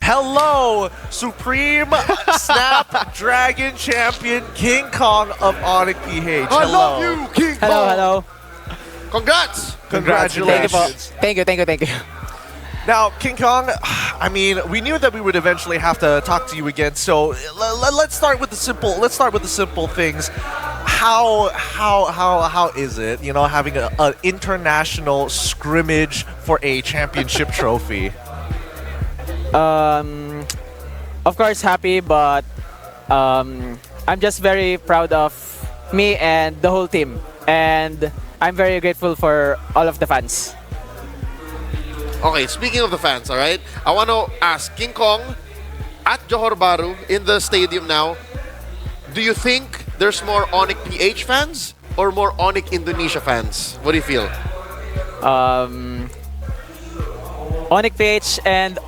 Hello, Supreme Snapdragon Champion Kingkong of Onic PH. I Hello. love you, Kingkong. Hello. Congrats. Congratulations. Thank you. Now, Kingkong, I mean, we knew that we would eventually have to talk to you again. So let's start with the simple. Let's start with the simple things. How is it? You know, having an international scrimmage for a championship trophy. Of course, happy, but I'm just very proud of me and the whole team, and I'm very grateful for all of the fans. Okay, speaking of the fans, all right, I want to ask Kingkong at Johor Bahru in the stadium now. Do you think there's more Onic PH fans or more Onic Indonesia fans? What do you feel? Onic PH and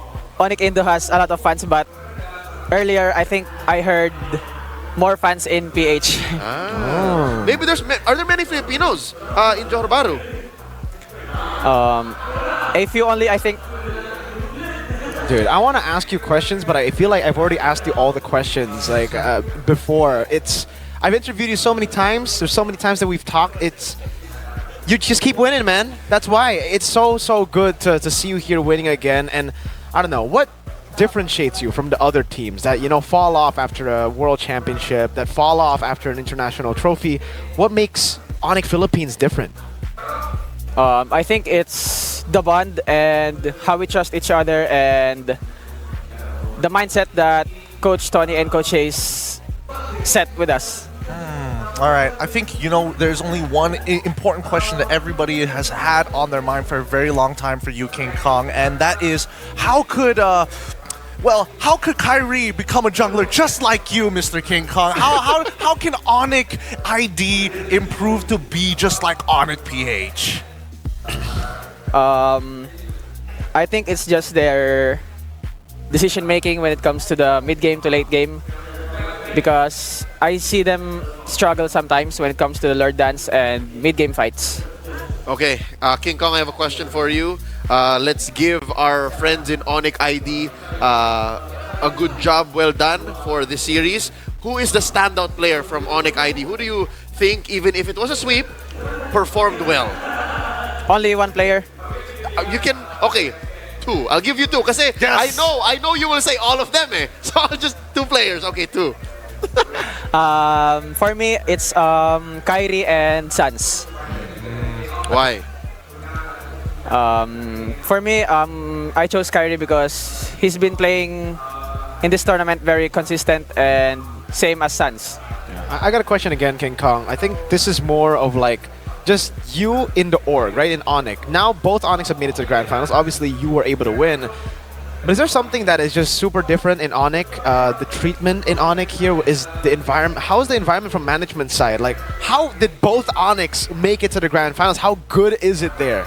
Onic Indo has a lot of fans, but earlier I think I heard more fans in PH. Maybe are there many Filipinos in Johor Bahru? A few only, I think. Dude, I want to ask you questions, but I feel like I've already asked you all the questions like before. I've interviewed you so many times. There's so many times that we've talked. You just keep winning, man. That's why it's so good to see you here winning again. And I don't know what differentiates you from the other teams that fall off after a world championship, that fall off after an international trophy. What makes Onic Philippines different? I think it's the bond and how we trust each other and the mindset that Coach Tony and Coach Hayes set with us. All right, I think, there's only one important question that everybody has had on their mind for a very long time for you, Kingkong, and that is, how could Kyrie become a jungler just like you, Mr. Kingkong? How can Onic ID improve to be just like Onic PH? I think it's just their decision making when it comes to the mid game to late game, because I see them struggle sometimes when it comes to the Lord Dance and mid game fights. Okay, Kingkong, I have a question for you. Let's give our friends in Onic ID a good job, well done for this series. Who is the standout player from Onic ID? Who do you think, even if it was a sweep, performed well? Only one player. You can, okay, two. I'll give you two. Kasi yes. I know you will say all of them eh. So I'll just two players. Okay, two. For me, it's Kyrie and Sans. Why? For me, I chose Kyrie because he's been playing in this tournament very consistent and same as Sans. I got a question again, Kingkong. I think this is more of like just you in the org, right? In Onic. Now both Onics have made it to the Grand Finals. Obviously, you were able to win. But is there something that is just super different in Onic? The treatment in Onic here is the environment. How is the environment from management side? Like, how did both Onics make it to the Grand Finals? How good is it there?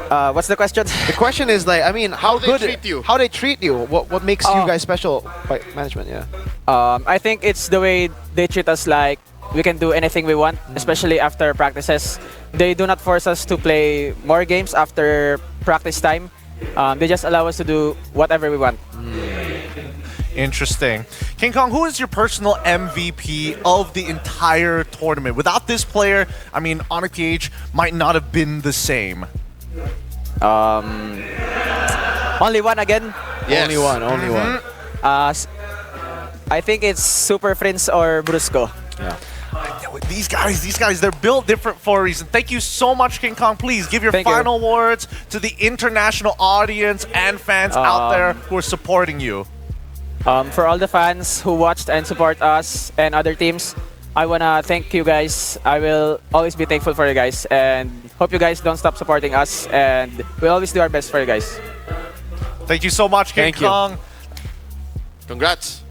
What's the question? The question is like, I mean, how they good treat you. How they treat you? What makes you guys special by management? Yeah. I think it's the way they treat us like we can do anything we want, especially after practices. They do not force us to play more games after practice time. They just allow us to do whatever we want. Interesting. Kingkong, who is your personal MVP of the entire tournament? Without this player, I mean, Onic PH might not have been the same. Only one again. Yes. Only one. I think it's Super Prince or Brusco. Yeah. These guys, they're built different for a reason. Thank you so much, Kingkong. Please give your final words to the international audience and fans out there who are supporting you. For all the fans who watched and support us and other teams, I wanna thank you guys. I will always be thankful for you guys, and hope you guys don't stop supporting us, and we'll always do our best for you guys. Thank you so much, Thank you. Kingkong. Congrats.